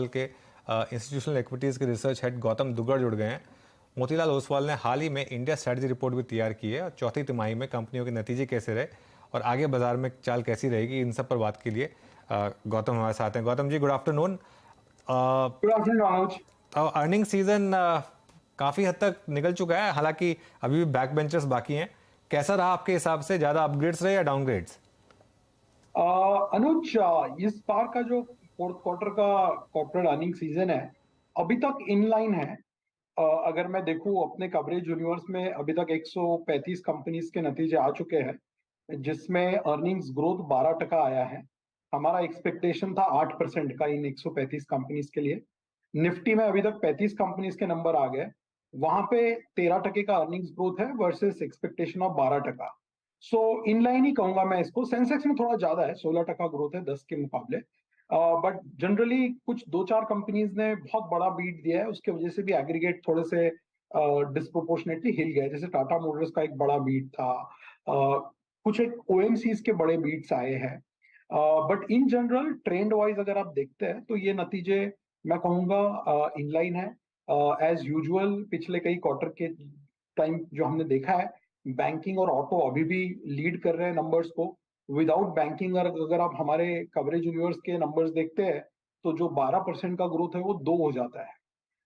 के institutional equities के research head Gautam Duggar जुड़ गए हैं। मोतीलाल ओसवाल ने हाल ही में इंडिया स्ट्रैटेजी रिपोर्ट भी तैयार की है और चौथी तिमाही में कंपनियों के नतीजे कैसे रहे और आगे बाजार में चाल कैसी रहेगी, इन सब पर बात के लिए गौतम हमारे साथ हैं। Gautam ji, good afternoon. Good afternoon Manoj. Earning season काफ़ी हद तक निकल चुका है, हालांकि अभी भी बैक बेंचर्स बाकी हैं। कैसा रहा आपके हिसाब से? ज़्यादा अपग्रेड्स रहे या डाउनग्रेड्स? अनुज, इस बार का जो फोर्थ क्वार्टर का कॉर्पोरेट अर्निंग सीजन है अभी तक इनलाइन है। अगर मैं देखूं अपने कवरेज यूनिवर्स में अभी तक 135 कंपनीज के नतीजे आ चुके हैं, जिसमें अर्निंग्स ग्रोथ 12% आया है। हमारा एक्सपेक्टेशन था 8% का इन 135 कंपनीज के लिए। निफ्टी में अभी तक 35 कंपनीज के नंबर आ गए, वहां पे 13% का अर्निंग्स ग्रोथ है versus expectation of 12%। So in line ही कहूंगा मैं इसको। सेंसेक्स में थोड़ा ज्यादा है, 16% ग्रोथ है 10 के मुकाबले। बट जनरली कुछ दो चार कंपनीज ने बहुत बड़ा बीट दिया है, उसके वजह से भी एग्रीगेट थोड़े से डिस्प्रोपोर्शनेटली हिल गए। जैसे टाटा मोटर्स का एक बड़ा बीट था, कुछ एक ओएमसीज के बड़े बीट्स आए हैं। But in general trend wise अगर आप देखते हैं तो ये नतीजे मैं कहूंगा इनलाइन है एज यूजुअल। पिछले कई क्वार्टर के टाइम जो हमने देखा है, बैंकिंग और ऑटो अभी भी लीड कर रहे हैं नंबर्स को। विदाउट बैंकिंग अगर आप हमारे कवरेज यूनिवर्स के नंबर्स देखते हैं तो जो 12% का ग्रोथ है वो 2 हो जाता है,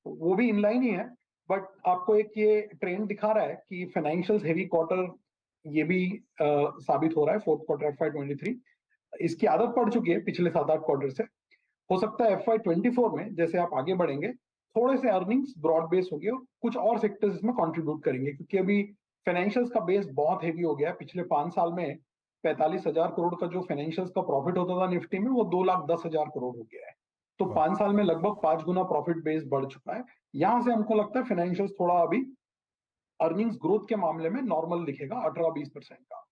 वो भी इनलाइन ही है। बट आपको एक ये ट्रेंड दिखा रहा है कि फाइनेंशियल्स हेवी क्वार्टर ये भी साबित हो रहा है। फोर्थ क्वार्टर FY23 इसकी आदत पड़ चुकी है पिछले 7-8 क्वार्टर से। हो सकता है FY24 में जैसे आप आगे बढ़ेंगे थोड़े से अर्निंग्स ब्रॉड बेस होंगे और कुछ और सेक्टर्स इसमें कंट्रीब्यूट करेंगे, क्योंकि अभी फाइनेंशियल्स का बेस बहुत हेवी हो गया है। पिछले 5 साल में 45,000 करोड़ का जो फाइनेंशियल्स का प्रॉफिट होता था निफ्टी में, वो 2,10,000 करोड़ हो गया है। तो 5 साल में लगभग 5 गुना प्रॉफिट बेस बढ़ चुका है। यहां से हमको लगता है फाइनेंशियल्स थोड़ा अभी अर्निंग्स ग्रोथ के मामले में नॉर्मल दिखेगा, 18-20% का।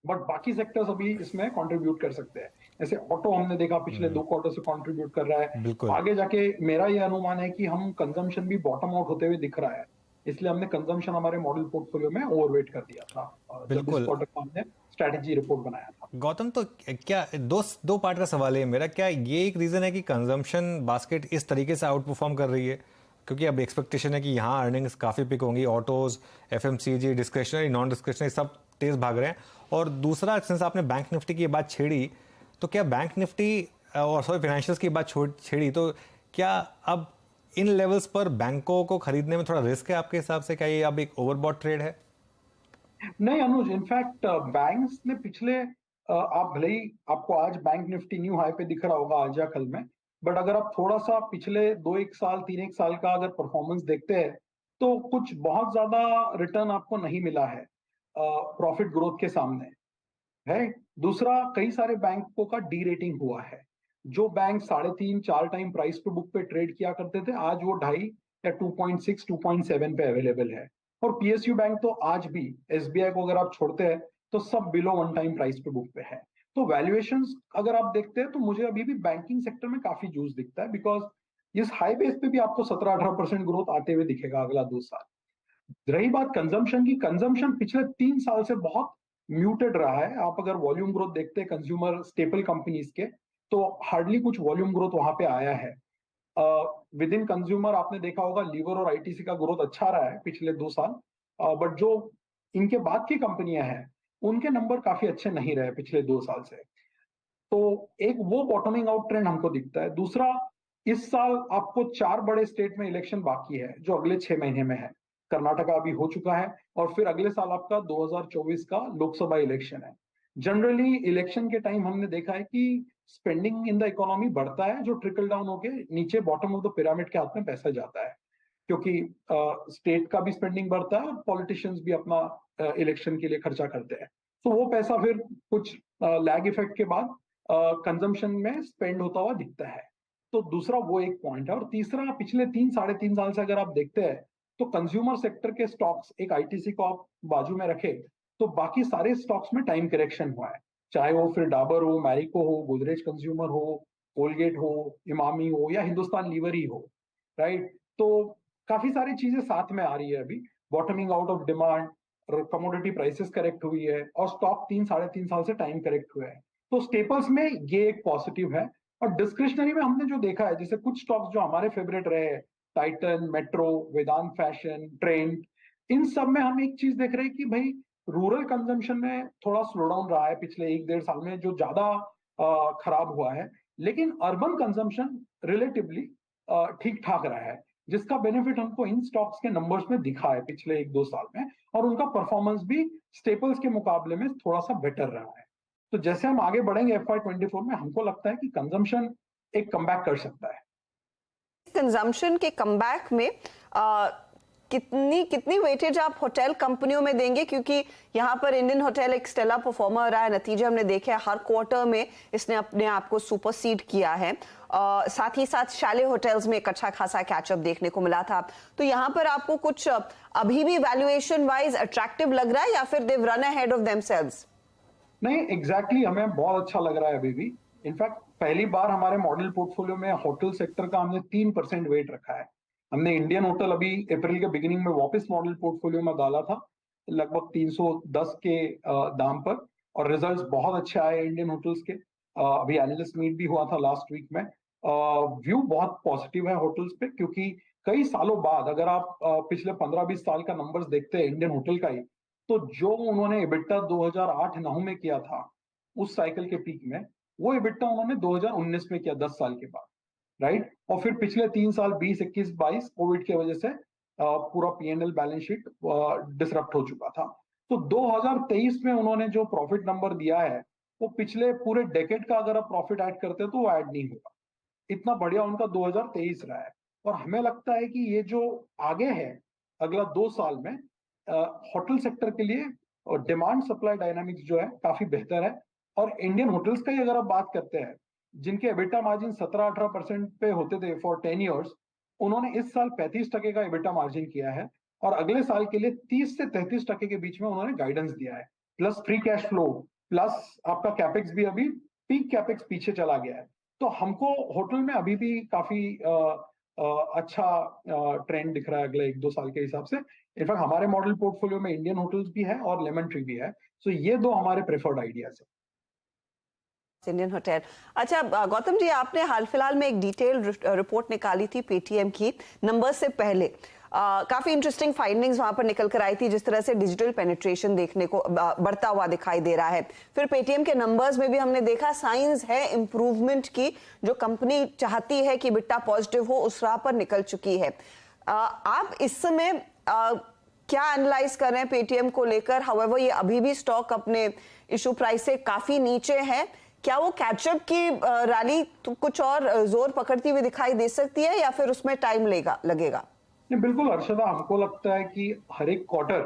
बट बाकी सेक्टर्स अभी इसमें कंट्रीब्यूट कर सकते हैं। जैसे ऑटो हमने देखा पिछले 2 क्वार्टर से कंट्रीब्यूट कर रहा है। बिल्कुल। आगे जाके मेरा यह अनुमान है कि हम कंजम्पशन भी बॉटम आउट होते हुए दिख रहा है, इसलिए हमने कंजम्पशन हमारे मॉडल पोर्टफोलियो में ओवरवेट कर दिया था जब इस बिल्कुल क्वार्टर का हमने स्ट्रेटेजी रिपोर्ट बनाया था। गौतम, तो क्या दो पार्ट का सवाल है मेरा। क्या ये एक रीज़न है कि कंजम्पशन बास्केट इस तरीके से आउट परफॉर्म कर रही है क्योंकि अब एक्सपेक्टेशन है कि यहाँ अर्निंग्स काफ़ी पिक होंगी, autos, FMCG, discretionary, non discretionary सब तेज़ भाग रहे हैं? और दूसरा, सिंस आपने बैंक निफ्टी की बात छेड़ी, तो क्या बैंक निफ्टी और सॉरी फाइनेंशियल्स की बात छेड़ी, तो क्या अब इन लेवल्स पर बैंकों को खरीदने में थोड़ा रिस्क है आपके हिसाब से? क्या ये अब एक ओवरबॉट ट्रेड है? नहीं अनुज, इनफैक्ट बैंक्स ने पिछले आप भले ही आपको आज बैंक निफ्टी न्यू हाई पे दिख रहा होगा आज या कल में, बट अगर आप थोड़ा सा पिछले 2-1 साल 3-1 साल का अगर परफॉर्मेंस देखते हैं तो कुछ बहुत ज्यादा रिटर्न आपको नहीं मिला है प्रॉफिट ग्रोथ के सामने है। दूसरा, कई सारे बैंकों का डी रेटिंग हुआ है। जो बैंक 3.5-4 टाइम प्राइस पे बुक पे ट्रेड किया करते थे, आज वो 2.5 या 2.6 2.7 पे अवेलेबल है। और पीएसयू बैंक तो आज भी, एसबीआई को अगर आप छोड़ते हैं तो सब बिलो 1 टाइम प्राइस पे बुक पे है। तो वैल्यूएशंस अगर आप देखते हैं तो मुझे अभी भी बैंकिंग सेक्टर में काफी जूस दिखता है, बिकॉज इस हाई बेस पे भी आपको 17-18% ग्रोथ आते हुए दिखेगा अगला 2 साल। रही बात कंजम्पशन की, कंजम्पशन पिछले 3 साल से बहुत म्यूटेड रहा है। आप अगर वॉल्यूम ग्रोथ देखते हैं कंज्यूमर स्टेपल कंपनीज के, तो हार्डली कुछ वॉल्यूम ग्रोथ वहां पे आया है। विद इन कंज्यूमर आपने देखा होगा लीवर और आईटीसी का ग्रोथ अच्छा रहा है पिछले 2 साल, बट जो इनके बाद की कंपनियां हैं उनके नंबर काफी अच्छे नहीं रहे पिछले 2 साल से। तो एक वो बॉटमिंग आउट ट्रेंड हमको दिखता है। दूसरा, इस साल आपको 4 बड़े स्टेट में इलेक्शन बाकी है जो अगले 6 महीने में है। कर्नाटका अभी हो चुका है और फिर अगले साल आपका 2024 का लोकसभा इलेक्शन है। जनरली इलेक्शन के टाइम हमने देखा है कि स्पेंडिंग इन द इकोनॉमी बढ़ता है, जो ट्रिकल डाउन होके नीचे बॉटम ऑफ द पिरामिड के हाथ में पैसा जाता है, क्योंकि स्टेट का भी स्पेंडिंग बढ़ता है और पॉलिटिशियंस भी अपना इलेक्शन के लिए खर्चा करते हैं। तो वो पैसा फिर कुछ लैग इफेक्ट के बाद कंजम्पशन में स्पेंड होता हुआ दिखता है। तो दूसरा वो एक पॉइंट है। और तीसरा, पिछले 3-3.5 साल से अगर आप देखते हैं तो कंज्यूमर सेक्टर के स्टॉक्स, एक आईटीसी को आप बाजू में रखे तो बाकी सारे स्टॉक्स में टाइम करेक्शन हुआ है। चाहे वो फिर डाबर हो, मैरिको हो, गोदरेज कंज्यूमर हो, कोलगेट हो, इमामी हो या हिंदुस्तान लीवर ही हो, राइट। तो काफी सारी चीजें साथ में आ रही है अभी। Bottoming out of demand, commodity prices correct हुई है और स्टॉक 3-3.5 साल से टाइम करेक्ट हुआ है। तो स्टेपल्स में ये एक पॉजिटिव है। और डिस्क्रिशनरी में हमने जो देखा है, जैसे कुछ स्टॉक्स जो हमारे फेवरेट रहे हैं, टाइटन, मेट्रो, वेदांत फैशन, ट्रेंड, इन सब में हम एक चीज देख रहे हैं कि भाई रूरल कंजम्पशन में थोड़ा स्लो डाउन रहा है पिछले 1-1.5 साल में, जो ज्यादा खराब हुआ है, लेकिन अर्बन कंजम्पशन रिलेटिवली ठीक ठाक रहा है, जिसका बेनिफिट हमको इन स्टॉक्स के नंबर्स में दिखा है पिछले 1-2 साल में, और उनका परफॉर्मेंस भी स्टेपल्स के मुकाबले में थोड़ा सा बेटर रहा है। तो जैसे हम आगे बढ़ेंगे FY24 में, हमको लगता है कि कंजम्पशन एक कमबैक कर सकता है। कंजम्पशन के कमबैक में कितनी कितनी वेटेज आप होटल कंपनियों में देंगे, क्योंकि यहाँ पर इंडियन होटल एक स्टेला परफॉर्मर रहा है, नतीजे हमने देखे हैं, हर क्वार्टर में इसने अपने आप को सुपरसीड किया है। साथ ही साथ शैले होटल्स में एक अच्छा खासा कैचअप देखने को मिला था। तो यहाँ पर आपको कुछ अभी भी वैल्यूएशन वाइज अट्रैक्टिव लग रहा है, या फिर देव रन अहेड ऑफ देमसेल्व्स? नहीं, एग्जैक्टली हमें बहुत अच्छा लग रहा है अभी भी। इनफैक्ट पहली बार हमारे मॉडल पोर्टफोलियो में होटल सेक्टर का हमने 3% वेट रखा है। हमने इंडियन होटल अभी अप्रैल के बिगिनिंग में वापस मॉडल पोर्टफोलियो में डाला था, लगभग 310 के दाम पर, और रिजल्ट्स बहुत अच्छे आए इंडियन होटल्स के। अभी एनालिस्ट मीट भी हुआ था लास्ट वीक में। व्यू बहुत पॉजिटिव है होटल्स पे, क्योंकि कई सालों बाद अगर आप पिछले 15-20 साल का नंबर्स देखते हैं इंडियन होटल का ही, तो जो उन्होंने EBITDA 2008-9 में किया था उस साइकिल के पीक में, वो EBITDA उन्होंने 2019 में किया, 10 साल के बाद, राइट। और फिर पिछले 3 साल 20, 21, 22 कोविड की वजह से पूरा P&L बैलेंस शीट डिसरप्ट हो चुका था। तो 2023 में उन्होंने जो प्रॉफिट नंबर दिया है, वो पिछले पूरे डेकेड का अगर आप प्रॉफिट ऐड करते हैं तो वो ऐड नहीं होगा। इतना बढ़िया उनका 2023 रहा है। और हमें लगता है कि ये जो आगे है अगला 2 साल में होटल सेक्टर के लिए डिमांड सप्लाई डायनामिक्स जो है काफी बेहतर है। और इंडियन होटल्स का ही अगर आप बात करते हैं, जिनके EBITDA मार्जिन 17-18% पे होते थे फॉर 10 ईयर्स, उन्होंने इस साल 35% का EBITDA मार्जिन किया है, और अगले साल के लिए 30 से 33% के बीच में उन्होंने गाइडेंस दिया है, plus free cash flow, plus आपका कैपेक्स भी अभी पीक कैपेक्स पीछे चला गया है। तो हमको होटल में अभी भी काफी अच्छा ट्रेंड दिख रहा है अगले 1-2 साल के हिसाब से। इनफैक्ट हमारे मॉडल पोर्टफोलियो में इंडियन होटल्स भी है और लेमन ट्री भी है, सो ये दो हमारे प्रेफर्ड आइडियाज है। Indian hotel. अच्छा गौतम जी, आपने हाल फिलहाल में एक डिटेल रिपोर्ट निकाली थी पेटीएम की नंबर्स से पहले। काफी इंटरेस्टिंग फाइंडिंग्स वहां पर निकल कर आई थी, जिस तरह से डिजिटल पेनिट्रेशन देखने को बढ़ता हुआ दिखाई दे रहा है। फिर पेटीएम के नंबर्स में भी हमने देखा साइंस है इंप्रूवमेंट की, जो कंपनी चाहती है कि बिट्टा पॉजिटिव हो, उस राह पर निकल चुकी है। आप इस समय क्या एनालाइज कर रहे हैं पेटीएम को लेकर? हाउएवर ये अभी भी स्टॉक अपने इशू प्राइस से काफी नीचे है। क्या वो कैचअप की रैली तो कुछ और जोर पकड़ती हुई दिखाई दे सकती है, या फिर उसमें टाइम लगेगा? नहीं, बिल्कुल अर्शदा, हमको लगता है कि हर एक क्वार्टर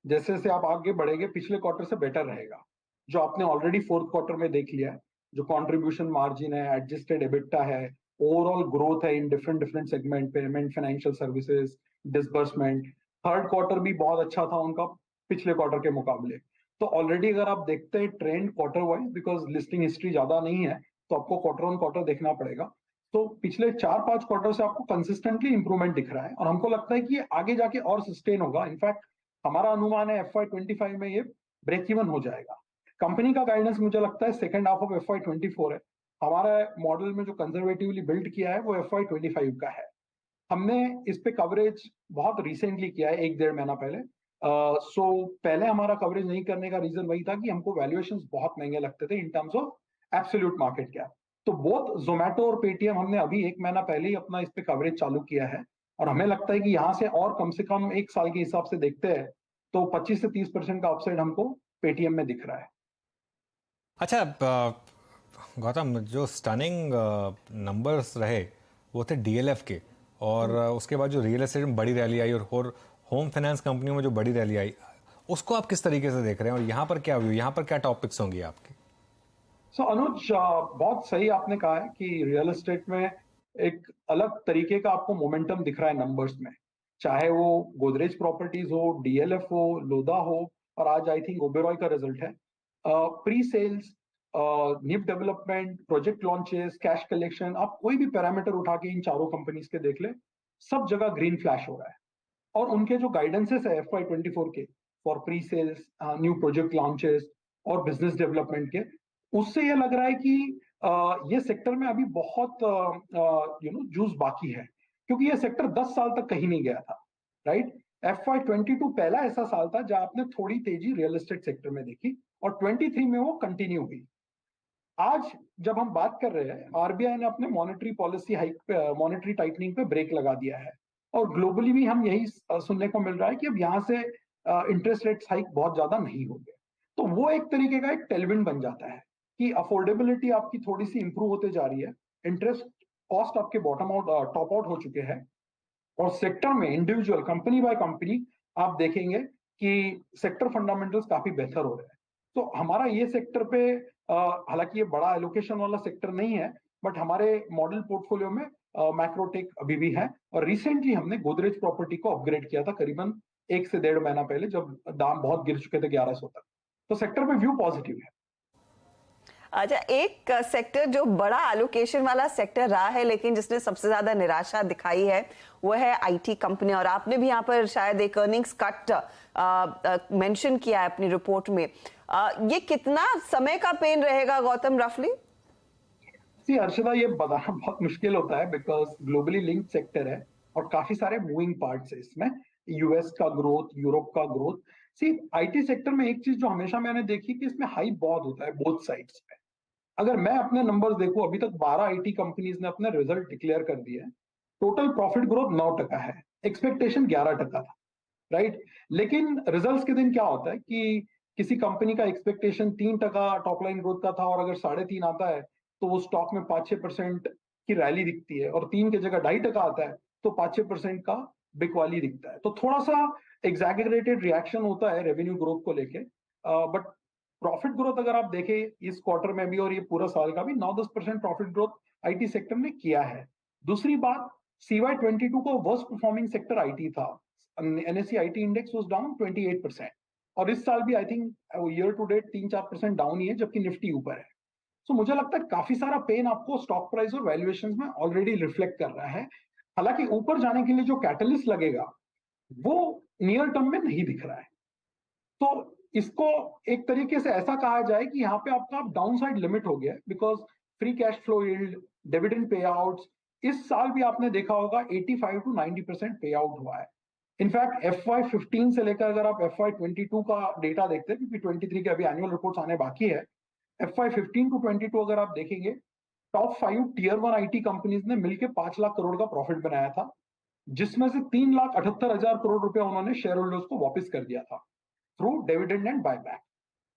जैसे जैसे आप आगे बढ़ेंगे पिछले क्वार्टर से बेटर रहेगा। जो आपने ऑलरेडी फोर्थ क्वार्टर में देख लिया है, जो कंट्रीब्यूशन मार्जिन है, एडजस्टेड EBITDA है, ओवरऑल ग्रोथ है in different different segment, payment, financial services, disbursement, third quarter भी बहुत अच्छा था उनका पिछले क्वार्टर के मुकाबले। तो ऑलरेडी अगर आप देखते हैं trend quarter wise, because listing history ज्यादा नहीं है, तो आपको क्वार्टर ऑन क्वार्टर देखना पड़ेगा। तो पिछले 4-5 क्वार्टर से आपको कंसिस्टेंटली इंप्रूवमेंट दिख रहा है, और हमको लगता है कि ये आगे जाके और सस्टेन होगा। इनफैक्ट हमारा अनुमान है FY25 में ये ब्रेक इवन हो जाएगा। कंपनी का गाइडेंस मुझे लगता है सेकंड हाफ ऑफ FY24 है। हमारा मॉडल में जो कंजर्वेटिवली बिल्ड किया है वो FY25 का है। हमने इस पे कवरेज बहुत रिसेंटली किया है, 1-1.5 महीना पहले। सो पहले हमारा कवरेज नहीं करने का रीजन वही था कि हमको वैल्यूएशंस बहुत महंगे लगते थे in terms of absolute market cap. तो बोथ जोमेटो और पेटीएम हमने अभी 1 महीना पहले ही अपना इस पे कवरेज चालू किया है, और हमें लगता है कि यहाँ से कम 1 साल के हिसाब से देखते हैं तो 25 से 30% का अपसाइड हमको पेटीएम में दिख रहा है। अच्छा गौतम, जो स्टनिंग नंबर्स रहे वो थे DLF के, और उसके बाद जो रियल एस्टेट में बड़ी रैली आई और होम फाइनेंस कंपनियों में जो बड़ी रैली आई, उसको आप किस तरीके से देख रहे हैं, और यहाँ पर क्या व्यू, यहाँ पर क्या टॉपिक्स होंगी आपके? अनुज, बहुत सही आपने कहा है कि रियल एस्टेट में एक अलग तरीके का आपको मोमेंटम दिख रहा है नंबर्स में, चाहे वो गोदरेज प्रॉपर्टीज हो, DLF हो, लोधा हो, और आज आई थिंक ओबेरॉय का रिजल्ट है। Pre sales, new development, project launches, cash collection, आप कोई भी पैरामीटर उठा के इन चारों कंपनीज के देख ले, सब जगह ग्रीन फ्लैश हो रहा है। और उनके जो गाइडेंसेस है FY24 के for pre sales, new project launches और बिजनेस डेवलपमेंट के, उससे ये लग रहा है कि ये सेक्टर में अभी बहुत जूस बाकी है, क्योंकि ये सेक्टर 10 साल तक कहीं नहीं गया था, राइट। FY22 पहला ऐसा साल था जहां आपने थोड़ी तेजी रियल एस्टेट सेक्टर में देखी और 23 में वो कंटिन्यू हुई। आज जब हम बात कर रहे हैं, आरबीआई ने अपने monetary policy hike monetary tightening पे ब्रेक लगा दिया है और ग्लोबली भी हम यही सुनने को मिल रहा है कि अब यहाँ से इंटरेस्ट रेट्स हाइक बहुत ज्यादा नहीं होंगे। तो वो एक तरीके का एक टेलविंड बन जाता है कि अफोर्डेबिलिटी आपकी थोड़ी सी इंप्रूव होते जा रही है, इंटरेस्ट कॉस्ट आपके बॉटम आउट टॉप आउट हो चुके हैं और सेक्टर में इंडिविजुअल कंपनी बाय कंपनी आप देखेंगे कि सेक्टर फंडामेंटल्स काफी बेहतर हो रहे हैं। तो हमारा ये सेक्टर पे हालांकि ये बड़ा एलोकेशन वाला सेक्टर नहीं है, बट हमारे मॉडल पोर्टफोलियो में मैक्रोटेक अभी भी है और रिसेंटली हमने गोदरेज प्रॉपर्टी को अपग्रेड किया था करीबन 1 से 1.5 महीना पहले, जब दाम बहुत गिर चुके थे 1100 तक। तो सेक्टर में व्यू पॉजिटिव है। अच्छा, एक सेक्टर जो बड़ा एलोकेशन वाला सेक्टर रहा है लेकिन जिसने सबसे ज्यादा निराशा दिखाई है वो है आईटी कंपनी, और आपने भी यहाँ पर शायद एक अर्निंग्स कट मेंशन किया है अपनी रिपोर्ट में। ये कितना समय का पेन रहेगा गौतम, रफली? सी हर्षदा, ये बताना बहुत मुश्किल होता है बिकॉज ग्लोबली लिंक्ड सेक्टर है और काफी सारे मूविंग पार्ट्स है इसमें, यूएस का ग्रोथ, यूरोप का ग्रोथ। सी आईटी सेक्टर में एक चीज जो हमेशा मैंने देखी कि इसमें हाइप बहुत होता है बोथ साइड्स पे। अगर मैं अपने नंबर्स देखूं, अभी तक 12 आईटी कंपनीज ने अपने रिजल्ट डिक्लेयर कर दिए हैं। टोटल प्रॉफिट ग्रोथ 9% है, एक्सपेक्टेशन 11% था, राइट। लेकिन रिजल्ट्स के दिन क्या होता है कि किसी कंपनी का एक्सपेक्टेशन 3% टॉप लाइन ग्रोथ का था और अगर 3.5 आता है तो वो स्टॉक में 5-6% की रैली दिखती है, और 3 की जगह 2.5% आता है तो 5-6% का बिकवाली दिखता है। तो थोड़ा सा एग्जैगरेटेड रिएक्शन होता है रेवेन्यू ग्रोथ को लेके, बट प्रॉफिट ग्रोथ अगर आप देखें इस क्वार्टर में भी और ये पूरा साल का भी 9-10% प्रॉफिट ग्रोथ आईटी सेक्टर ने किया है। दूसरी बात, CY22 को वर्स्ट परफॉर्मिंग सेक्टर आईटी था। NSE IT index was down 28% और इस साल भी I think year to date 3-4% down ही है, जबकि निफ्टी ऊपर है। तो मुझे लगता है काफी सारा पेन आपको स्टॉक प्राइस और वैल्यूएशन में ऑलरेडी रिफ्लेक्ट कर रहा है। हालांकि ऊपर जाने के लिए जो कैटलिस्ट लगेगा वो नियर टर्म में नहीं दिख रहा है। तो इसको एक तरीके से ऐसा कहा जाए कि यहाँ पे आपका डाउन साइड लिमिट हो गया, because free cash flow yield, dividend pay outs, इस साल भी आपने देखा होगा 85-90% पे आउट हुआ है। इनफैक्ट FY15 से लेकर अगर आप FY22 का डेटा देखते हैं, क्योंकि 23 के अभी एनुअल रिपोर्ट्स आने बाकी है, FY15 to 22 अगर आप देखेंगे, टॉप 5 टियर 1 आईटी कंपनीज ने मिलकर 5 लाख करोड़ का प्रॉफिट बनाया था, जिसमें से 3,78,000 करोड़ रुपए उन्होंने शेयर होल्डर्स को वापस कर दिया था थ्रू डिविडेंड एंड बायबैक।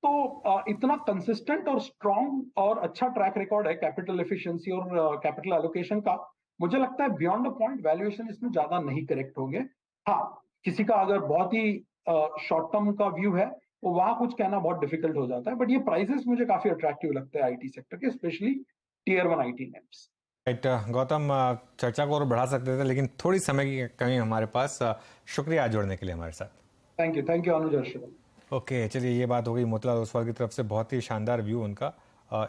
तो इतना कंसिस्टेंट और स्ट्रॉन्ग और अच्छा ट्रैक रिकॉर्ड है कैपिटल एफिशिएंसी और कैपिटल एलोकेशन का। मुझे लगता है बियॉन्ड अ पॉइंट वैल्यूएशन इसमें ज्यादा नहीं करेक्ट होंगे। हाँ, किसी का अगर बहुत ही शॉर्ट टर्म का व्यू है तो वहां कुछ कहना बहुत डिफिकल्ट हो जाता है, बट ये प्राइसेस मुझे काफी अट्रैक्टिव लगता है आईटी सेक्टर के, specially tier 1 IT names. Right Gautam, चर्चा को और बढ़ा सकते थे लेकिन थोड़ी समय की कमी हमारे पास। शुक्रिया जुड़ने के लिए हमारे साथ। Thank you Anuj. ओके, चलिए ये बात हो गई मोतीलाल ओसवाल की तरफ से, बहुत ही शानदार व्यू उनका।